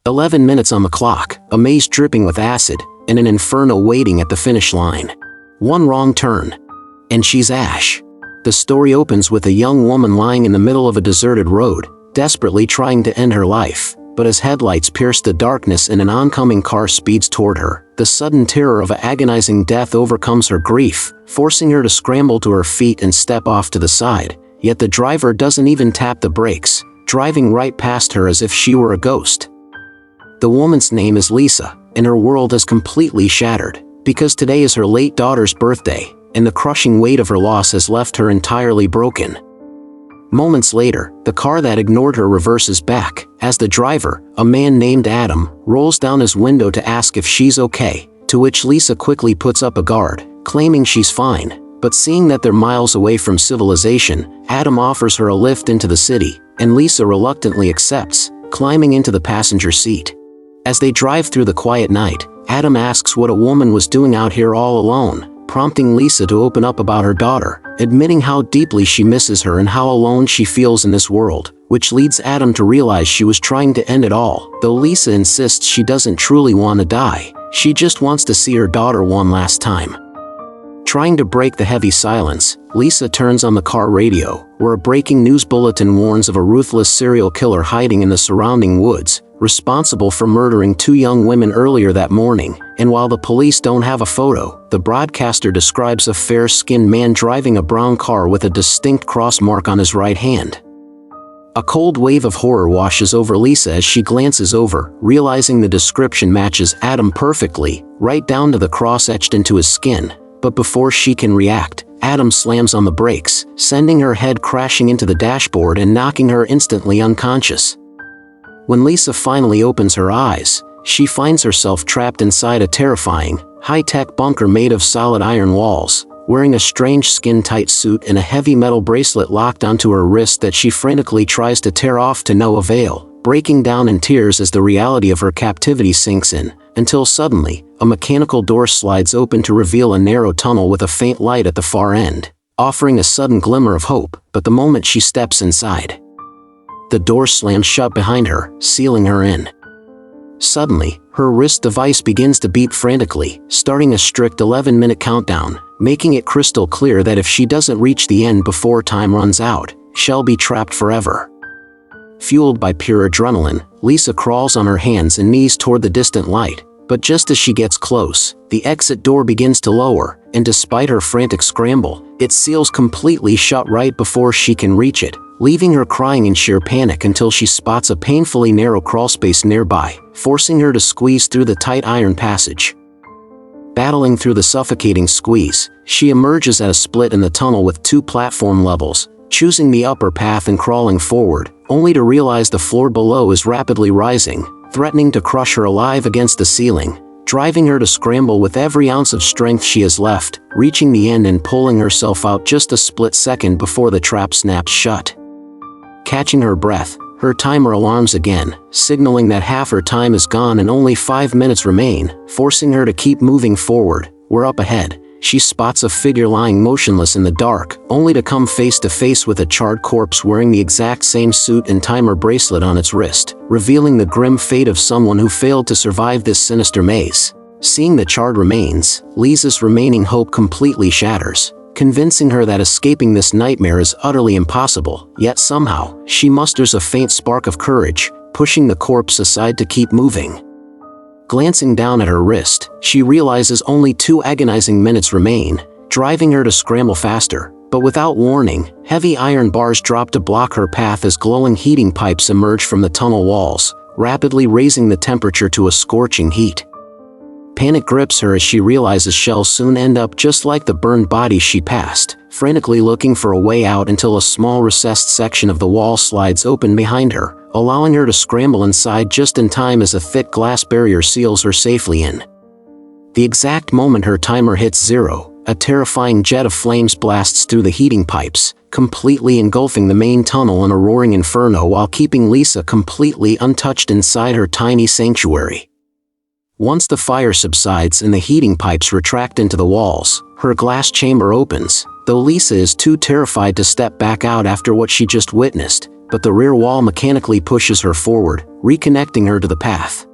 11 minutes on the clock, a maze dripping with acid, and an inferno waiting at the finish line. One wrong turn, and she's Ash. The story opens with a young woman lying in the middle of a deserted road, desperately trying to end her life. But as headlights pierce the darkness and an oncoming car speeds toward her, the sudden terror of an agonizing death overcomes her grief, forcing her to scramble to her feet and step off to the side. Yet the driver doesn't even tap the brakes, driving right past her as if she were a ghost. The woman's name is Lisa, and her world is completely shattered, because today is her late daughter's birthday, and the crushing weight of her loss has left her entirely broken. Moments later, the car that ignored her reverses back, as the driver, a man named Adam, rolls down his window to ask if she's okay, to which Lisa quickly puts up a guard, claiming she's fine. But seeing that they're miles away from civilization, Adam offers her a lift into the city, and Lisa reluctantly accepts, climbing into the passenger seat. As they drive through the quiet night, Adam asks what a woman was doing out here all alone, prompting Lisa to open up about her daughter, admitting how deeply she misses her and how alone she feels in this world, which leads Adam to realize she was trying to end it all. Though Lisa insists she doesn't truly want to die, she just wants to see her daughter one last time. Trying to break the heavy silence, Lisa turns on the car radio, where a breaking news bulletin warns of a ruthless serial killer hiding in the surrounding woods, responsible for murdering 2 young women earlier that morning. And while the police don't have a photo, the broadcaster describes a fair-skinned man driving a brown car with a distinct cross mark on his right hand. A cold wave of horror washes over Lisa as she glances over, realizing the description matches Adam perfectly, right down to the cross etched into his skin. But before she can react, Adam slams on the brakes, sending her head crashing into the dashboard and knocking her instantly unconscious. When Lisa finally opens her eyes, she finds herself trapped inside a terrifying, high-tech bunker made of solid iron walls, wearing a strange skin-tight suit and a heavy metal bracelet locked onto her wrist that she frantically tries to tear off to no avail, breaking down in tears as the reality of her captivity sinks in, until suddenly, a mechanical door slides open to reveal a narrow tunnel with a faint light at the far end, offering a sudden glimmer of hope. But the moment she steps inside, the door slams shut behind her, sealing her in. Suddenly, her wrist device begins to beep frantically, starting a strict 11-minute countdown, making it crystal clear that if she doesn't reach the end before time runs out, she'll be trapped forever. Fueled by pure adrenaline, Lisa crawls on her hands and knees toward the distant light, but just as she gets close, the exit door begins to lower, and despite her frantic scramble, it seals completely shut right before she can reach it, leaving her crying in sheer panic until she spots a painfully narrow crawlspace nearby, forcing her to squeeze through the tight iron passage. Battling through the suffocating squeeze, she emerges at a split in the tunnel with 2 platform levels, choosing the upper path and crawling forward, only to realize the floor below is rapidly rising, threatening to crush her alive against the ceiling, driving her to scramble with every ounce of strength she has left, reaching the end and pulling herself out just a split second before the trap snaps shut. Catching her breath, her timer alarms again, signaling that half her time is gone and only 5 minutes remain, forcing her to keep moving forward. Where up ahead, she spots a figure lying motionless in the dark, only to come face to face with a charred corpse wearing the exact same suit and timer bracelet on its wrist, revealing the grim fate of someone who failed to survive this sinister maze. Seeing the charred remains, Lisa's remaining hope completely shatters, convincing her that escaping this nightmare is utterly impossible. Yet somehow, she musters a faint spark of courage, pushing the corpse aside to keep moving. Glancing down at her wrist, she realizes only 2 agonizing minutes remain, driving her to scramble faster. But without warning, heavy iron bars drop to block her path as glowing heating pipes emerge from the tunnel walls, rapidly raising the temperature to a scorching heat. Panic grips her as she realizes she'll soon end up just like the burned bodies she passed, frantically looking for a way out until a small recessed section of the wall slides open behind her, allowing her to scramble inside just in time as a thick glass barrier seals her safely in. The exact moment her timer hits 0, a terrifying jet of flames blasts through the heating pipes, completely engulfing the main tunnel in a roaring inferno while keeping Lisa completely untouched inside her tiny sanctuary. Once the fire subsides and the heating pipes retract into the walls, her glass chamber opens, though Lisa is too terrified to step back out after what she just witnessed, but the rear wall mechanically pushes her forward, reconnecting her to the path.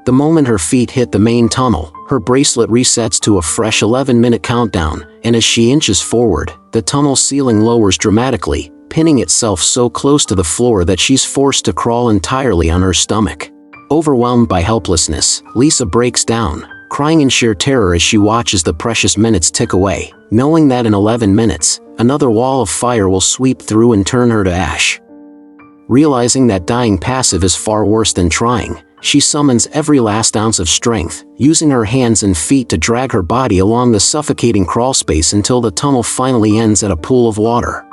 The moment her feet hit the main tunnel, her bracelet resets to a fresh 11-minute countdown, and as she inches forward, the tunnel ceiling lowers dramatically, pinning itself so close to the floor that she's forced to crawl entirely on her stomach. Overwhelmed by helplessness, Lisa breaks down, crying in sheer terror as she watches the precious minutes tick away, knowing that in 11 minutes, another wall of fire will sweep through and turn her to ash. Realizing that dying passive is far worse than trying, she summons every last ounce of strength, using her hands and feet to drag her body along the suffocating crawlspace until the tunnel finally ends at a pool of water.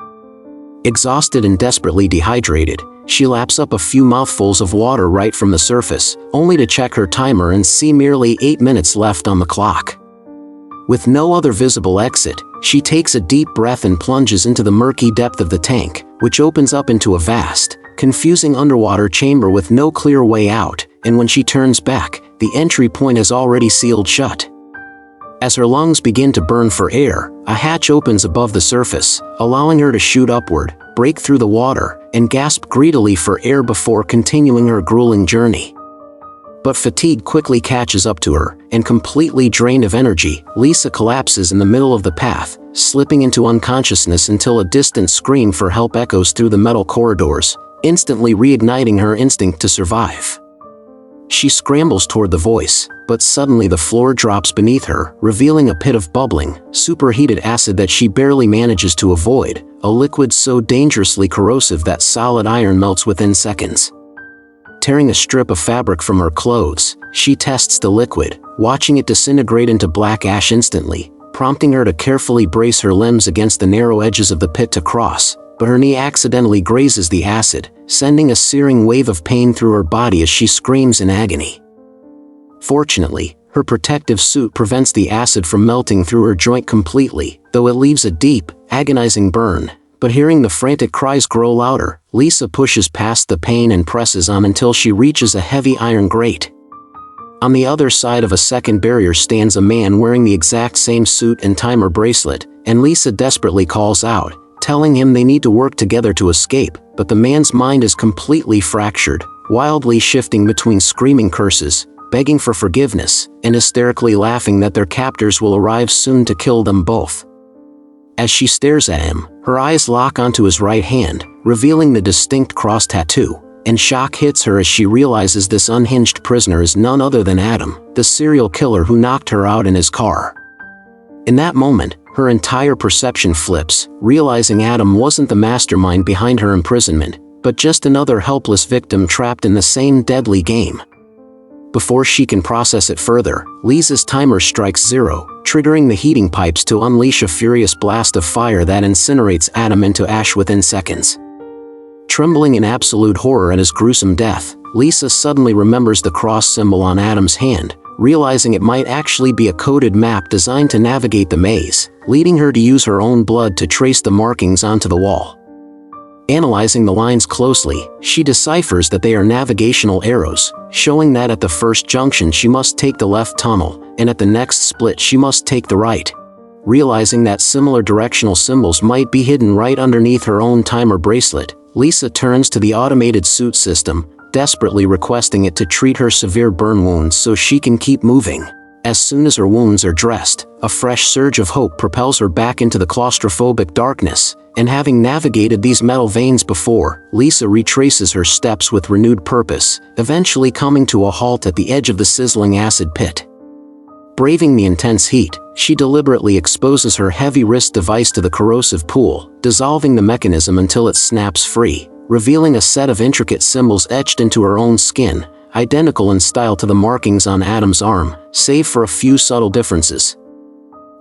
Exhausted and desperately dehydrated, she laps up a few mouthfuls of water right from the surface, only to check her timer and see merely 8 minutes left on the clock. With no other visible exit, she takes a deep breath and plunges into the murky depth of the tank, which opens up into a vast, confusing underwater chamber with no clear way out, and when she turns back, the entry point is already sealed shut. As her lungs begin to burn for air, a hatch opens above the surface, allowing her to shoot upward, break through the water, and gasp greedily for air before continuing her grueling journey. But fatigue quickly catches up to her, and completely drained of energy, Lisa collapses in the middle of the path, slipping into unconsciousness until a distant scream for help echoes through the metal corridors, instantly reigniting her instinct to survive. She scrambles toward the voice, but suddenly the floor drops beneath her, revealing a pit of bubbling, superheated acid that she barely manages to avoid, a liquid so dangerously corrosive that solid iron melts within seconds. Tearing a strip of fabric from her clothes, she tests the liquid, watching it disintegrate into black ash instantly, prompting her to carefully brace her limbs against the narrow edges of the pit to cross, but her knee accidentally grazes the acid, sending a searing wave of pain through her body as she screams in agony. Fortunately, her protective suit prevents the acid from melting through her joint completely, though it leaves a deep, agonizing burn. But hearing the frantic cries grow louder, Lisa pushes past the pain and presses on until she reaches a heavy iron grate. On the other side of a second barrier stands a man wearing the exact same suit and timer bracelet, and Lisa desperately calls out, telling him they need to work together to escape, but the man's mind is completely fractured, wildly shifting between screaming curses, begging for forgiveness, and hysterically laughing that their captors will arrive soon to kill them both. As she stares at him, her eyes lock onto his right hand, revealing the distinct cross tattoo, and shock hits her as she realizes this unhinged prisoner is none other than Adam, the serial killer who knocked her out in his car. In that moment, her entire perception flips, realizing Adam wasn't the mastermind behind her imprisonment, but just another helpless victim trapped in the same deadly game. Before she can process it further, Lisa's timer strikes 0, triggering the heating pipes to unleash a furious blast of fire that incinerates Adam into ash within seconds. Trembling in absolute horror at his gruesome death, Lisa suddenly remembers the cross symbol on Adam's hand, realizing it might actually be a coded map designed to navigate the maze, leading her to use her own blood to trace the markings onto the wall. Analyzing the lines closely, she deciphers that they are navigational arrows, showing that at the first junction she must take the left tunnel, and at the next split she must take the right. Realizing that similar directional symbols might be hidden right underneath her own timer bracelet, Lisa turns to the automated suit system, desperately requesting it to treat her severe burn wounds so she can keep moving. As soon as her wounds are dressed, a fresh surge of hope propels her back into the claustrophobic darkness, and having navigated these metal veins before, Lisa retraces her steps with renewed purpose, eventually coming to a halt at the edge of the sizzling acid pit. Braving the intense heat, she deliberately exposes her heavy wrist device to the corrosive pool, dissolving the mechanism until it snaps free, revealing a set of intricate symbols etched into her own skin, identical in style to the markings on Adam's arm, save for a few subtle differences.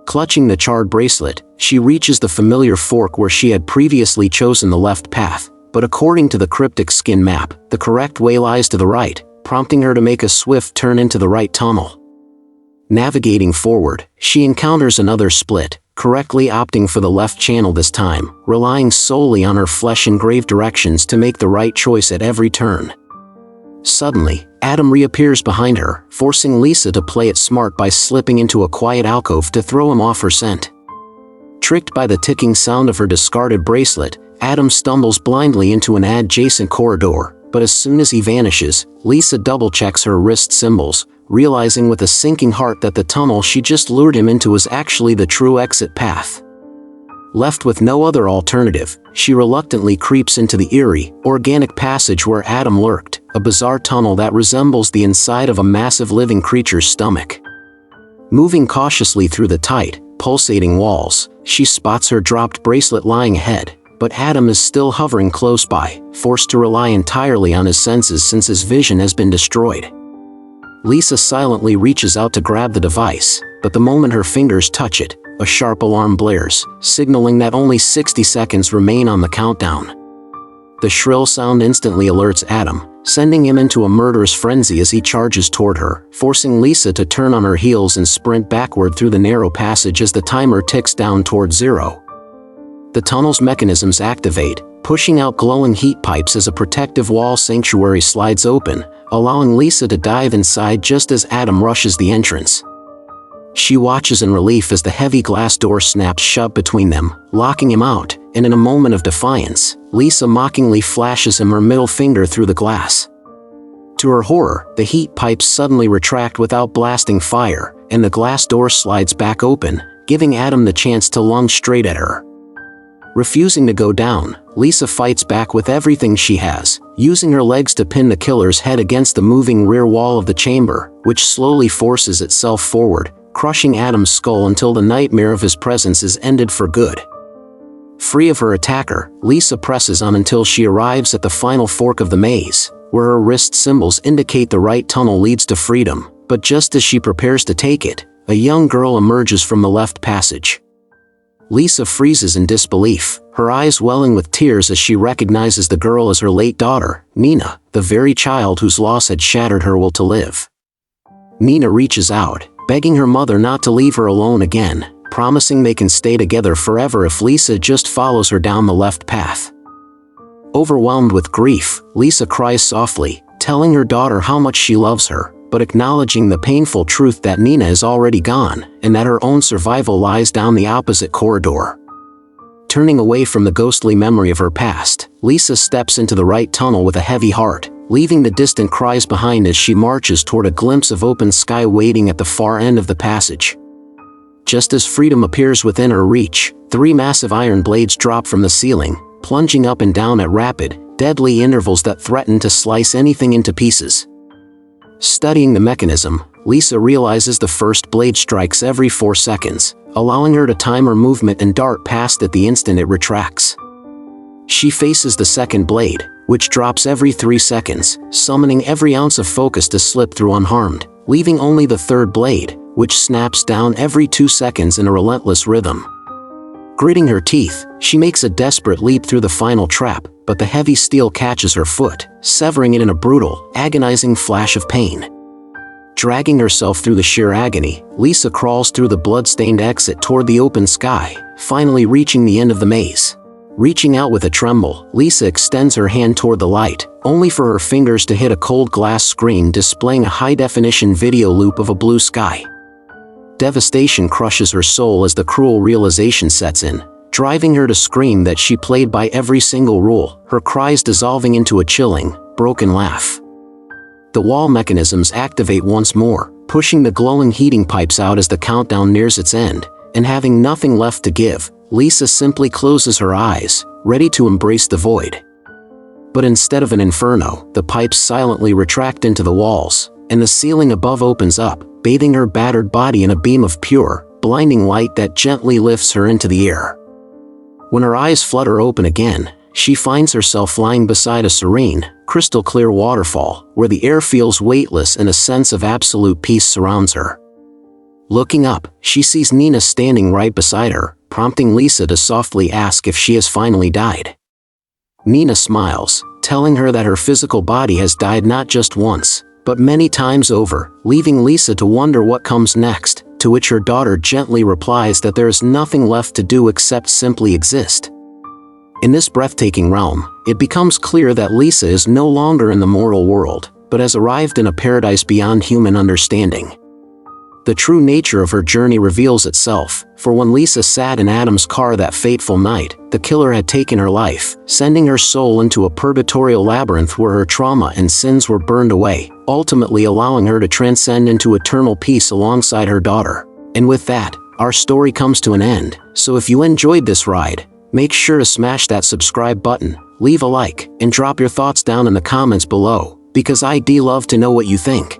Clutching the charred bracelet, she reaches the familiar fork where she had previously chosen the left path, but according to the cryptic skin map, the correct way lies to the right, prompting her to make a swift turn into the right tunnel. Navigating forward, she encounters another split, correctly opting for the left channel this time, relying solely on her flesh-engraved directions to make the right choice at every turn. Suddenly, Adam reappears behind her, forcing Lisa to play it smart by slipping into a quiet alcove to throw him off her scent. Tricked by the ticking sound of her discarded bracelet, Adam stumbles blindly into an adjacent corridor, but as soon as he vanishes, Lisa double-checks her wrist symbols, realizing with a sinking heart that the tunnel she just lured him into was actually the true exit path. Left with no other alternative, she reluctantly creeps into the eerie, organic passage where Adam lurked, a bizarre tunnel that resembles the inside of a massive living creature's stomach. Moving cautiously through the tight, pulsating walls, she spots her dropped bracelet lying ahead, but Adam is still hovering close by, forced to rely entirely on his senses since his vision has been destroyed. Lisa silently reaches out to grab the device, but the moment her fingers touch it, a sharp alarm blares, signaling that only 60 seconds remain on the countdown. The shrill sound instantly alerts Adam, sending him into a murderous frenzy as he charges toward her, forcing Lisa to turn on her heels and sprint backward through the narrow passage as the timer ticks down toward 0. The tunnel's mechanisms activate, pushing out glowing heat pipes as a protective wall sanctuary slides open, allowing Lisa to dive inside just as Adam rushes the entrance. She watches in relief as the heavy glass door snaps shut between them, locking him out, and in a moment of defiance, Lisa mockingly flashes him her middle finger through the glass. To her horror, the heat pipes suddenly retract without blasting fire, and the glass door slides back open, giving Adam the chance to lunge straight at her. Refusing to go down, Lisa fights back with everything she has, using her legs to pin the killer's head against the moving rear wall of the chamber, which slowly forces itself forward, crushing Adam's skull until the nightmare of his presence is ended for good. Free of her attacker, Lisa presses on until she arrives at the final fork of the maze, where her wrist symbols indicate the right tunnel leads to freedom, but just as she prepares to take it, a young girl emerges from the left passage. Lisa freezes in disbelief, her eyes welling with tears as she recognizes the girl as her late daughter, Nina, the very child whose loss had shattered her will to live. Nina reaches out, begging her mother not to leave her alone again, promising they can stay together forever if Lisa just follows her down the left path. Overwhelmed with grief, Lisa cries softly, telling her daughter how much she loves her, but acknowledging the painful truth that Nina is already gone, and that her own survival lies down the opposite corridor. Turning away from the ghostly memory of her past, Lisa steps into the right tunnel with a heavy heart, leaving the distant cries behind as she marches toward a glimpse of open sky waiting at the far end of the passage. Just as freedom appears within her reach, 3 massive iron blades drop from the ceiling, plunging up and down at rapid, deadly intervals that threaten to slice anything into pieces. Studying the mechanism, Lisa realizes the first blade strikes every 4 seconds, allowing her to time her movement and dart past at the instant it retracts. She faces the second blade, which drops every 3 seconds, summoning every ounce of focus to slip through unharmed, leaving only the third blade, which snaps down every 2 seconds in a relentless rhythm. Gritting her teeth, she makes a desperate leap through the final trap, but the heavy steel catches her foot, severing it in a brutal, agonizing flash of pain. Dragging herself through the sheer agony, Lisa crawls through the blood-stained exit toward the open sky, finally reaching the end of the maze. Reaching out with a tremble, Lisa extends her hand toward the light, only for her fingers to hit a cold glass screen displaying a high-definition video loop of a blue sky. Devastation crushes her soul as the cruel realization sets in, driving her to scream that she played by every single rule, her cries dissolving into a chilling, broken laugh. The wall mechanisms activate once more, pushing the glowing heating pipes out as the countdown nears its end, and having nothing left to give, Lisa simply closes her eyes, ready to embrace the void. But instead of an inferno, the pipes silently retract into the walls, and the ceiling above opens up, bathing her battered body in a beam of pure, blinding light that gently lifts her into the air. When her eyes flutter open again, she finds herself lying beside a serene, crystal-clear waterfall, where the air feels weightless and a sense of absolute peace surrounds her. Looking up, she sees Nina standing right beside her, prompting Lisa to softly ask if she has finally died. Nina smiles, telling her that her physical body has died not just once, but many times over, leaving Lisa to wonder what comes next, to which her daughter gently replies that there is nothing left to do except simply exist. In this breathtaking realm, it becomes clear that Lisa is no longer in the mortal world, but has arrived in a paradise beyond human understanding. The true nature of her journey reveals itself, for when Lisa sat in Adam's car that fateful night, the killer had taken her life, sending her soul into a purgatorial labyrinth where her trauma and sins were burned away, ultimately allowing her to transcend into eternal peace alongside her daughter. And with that, our story comes to an end, so if you enjoyed this ride, make sure to smash that subscribe button, leave a like, and drop your thoughts down in the comments below, because I'd love to know what you think.